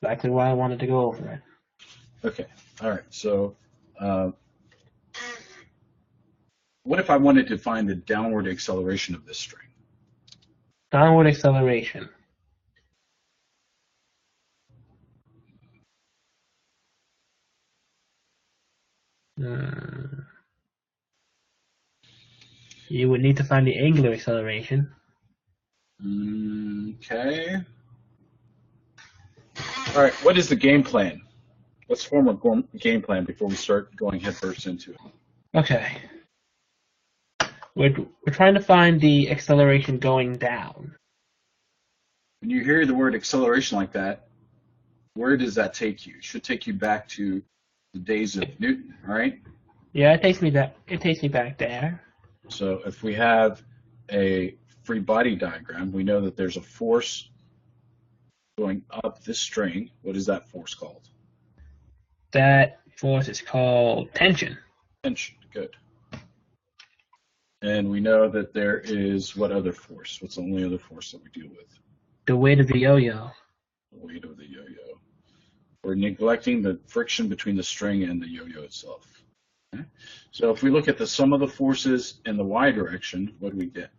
Exactly why I wanted to go over it. Okay. All right. So, what if I wanted to find the downward acceleration of this string? Downward acceleration. You would need to find the angular acceleration. Okay. All right. What is the game plan? Let's form a game plan before we start going headfirst into it. Okay. We're trying to find the acceleration going down. When you hear the word acceleration like that, where does that take you? It should take you back to the days of Newton, right? Yeah, it takes me back there. So if we have a free body diagram, we know that there's a force going up this string. What is that force called? That force is called tension. Tension. Good. And we know that there is what other force? What's the only other force that we deal with? The weight of the yo-yo. The weight of the yo-yo. We're neglecting the friction between the string and the yo-yo itself. Okay? So if we look at the sum of the forces in the y direction, what do we get?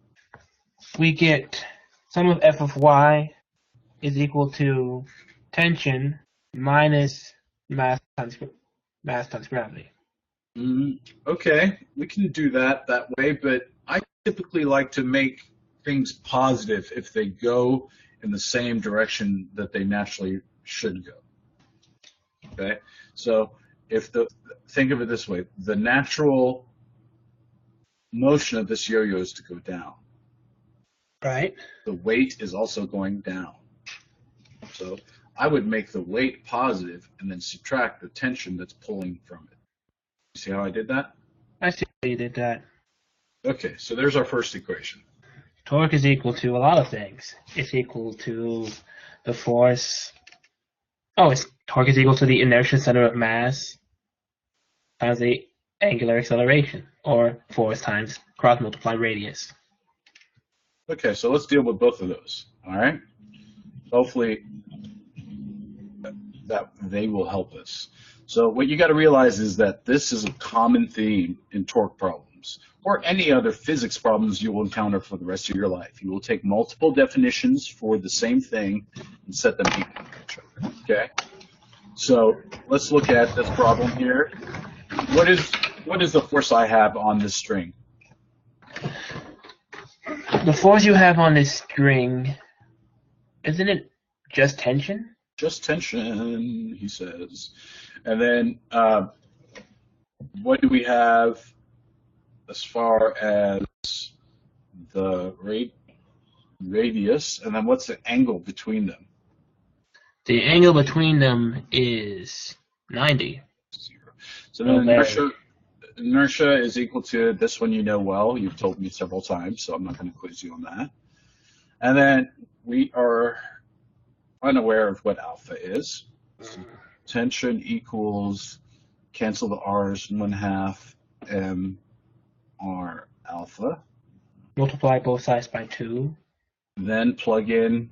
We get sum of f of y is equal to tension minus mass times gravity. Okay, we can do that way, but I typically like to make things positive if they go in the same direction that they naturally should go. Okay, so think of it this way, the natural motion of this yo-yo is to go down. Right. The weight is also going down. So I would make the weight positive and then subtract the tension that's pulling from it. You see how I did that? I see how you did that. Okay, so there's our first equation. Torque is equal to a lot of things. It's equal to the force. Torque is equal to the inertia center of mass times the angular acceleration, or force times cross multiply radius. Okay, so let's deal with both of those. All right. Hopefully that they will help us. So what you got to realize is that this is a common theme in torque problems or any other physics problems you will encounter for the rest of your life. You will take multiple definitions for the same thing and set them equal to each other. Okay. So let's look at this problem here. What is the force I have on this string? The force you have on this string, isn't it just tension? Just tension, he says. And then what do we have as far as the radius? And then what's the angle between them? The angle between them is 90. 0. So then inertia is equal to this one you know well. You've told me several times, so I'm not going to quiz you on that. And then we are unaware of what alpha is. So tension equals, cancel the r's, 1/2 m r alpha. Multiply both sides by 2. Then plug in,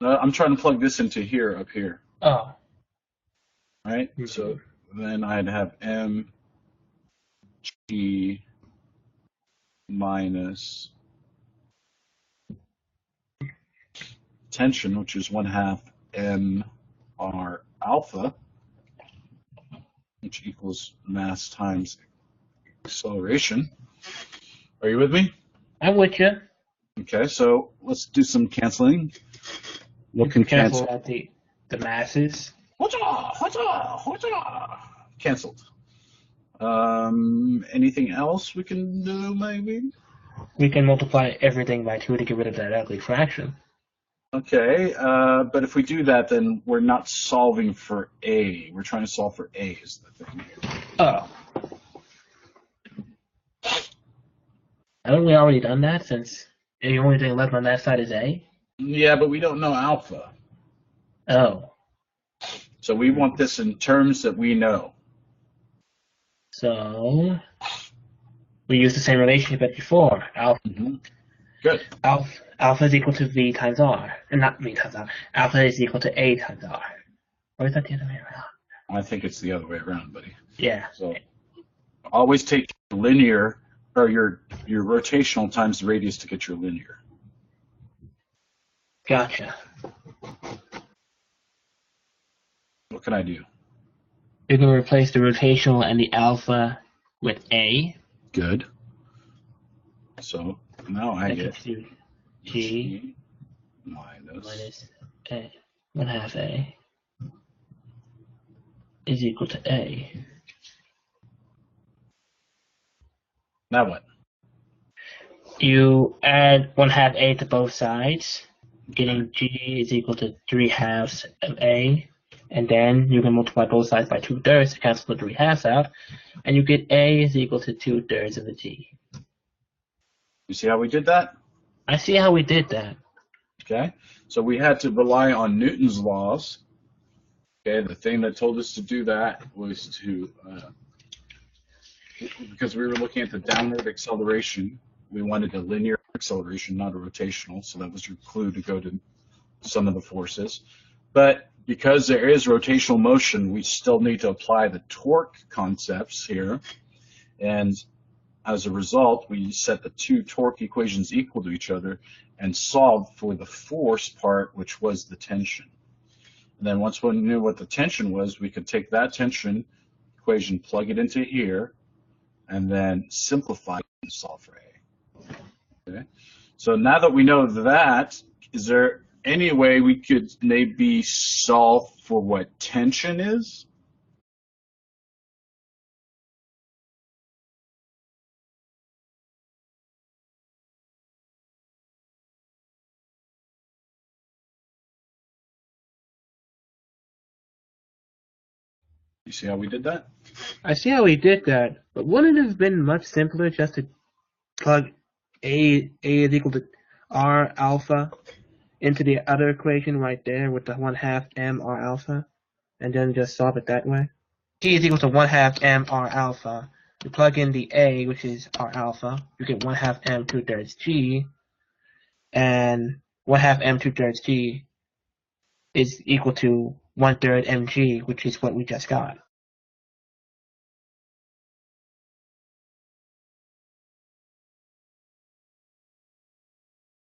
I'm trying to plug this into here, up here. Oh. Right? Mm-hmm. So then I'd have m g minus tension, which is 1/2 m r alpha, which equals mass times acceleration. Are you with me? I'm with you. Okay, so let's do some canceling. What can cancel? Out the masses. Canceled. Anything else we can do, maybe? We can multiply everything by 2 to get rid of that ugly fraction. Okay, but if we do that, then we're not solving for A. We're trying to solve for A is the thing here. Oh. Haven't we already done that since the only thing left on that side is A? Yeah, but we don't know alpha. Oh. So we want this in terms that we know. So we use the same relationship as before. Alpha. Mm-hmm. Good. Alpha is equal to V times R. And not V times R. Alpha is equal to A times R. Or is that the other way around? I think it's the other way around, buddy. Yeah. So always take linear, or your rotational times the radius to get your linear. Gotcha. What can I do? You're going to replace the rotational and the alpha with A. Good. So now I That get gives you G minus A. 1/2 A is equal to A. Now what? You add 1/2 A to both sides, getting G is equal to 3/2 of A. And then you can multiply both sides by 2/3 to cancel the 3/2 out. And you get A is equal to 2/3 of the G. You see how we did that? I see how we did that. Okay, so we had to rely on Newton's laws. Okay, the thing that told us to do that was to, because we were looking at the downward acceleration, we wanted a linear acceleration, not a rotational, so that was your clue to go to some of the forces. But because there is rotational motion, we still need to apply the torque concepts here, and as a result, we set the two torque equations equal to each other and solved for the force part, which was the tension. And then once we knew what the tension was, we could take that tension equation, plug it into here, and then simplify it and solve for A. Okay? So now that we know that, is there any way we could maybe solve for what tension is? You see how we did that? I see how we did that, but wouldn't it have been much simpler just to plug A is equal to R alpha into the other equation right there with the 1/2 M R alpha, and then just solve it that way? G is equal to 1/2 M R alpha. You plug in the A, which is R alpha, you get 1/2 M 2/3 G, and 1/2 M 2/3 G is equal to 1/3 mg, which is what we just got.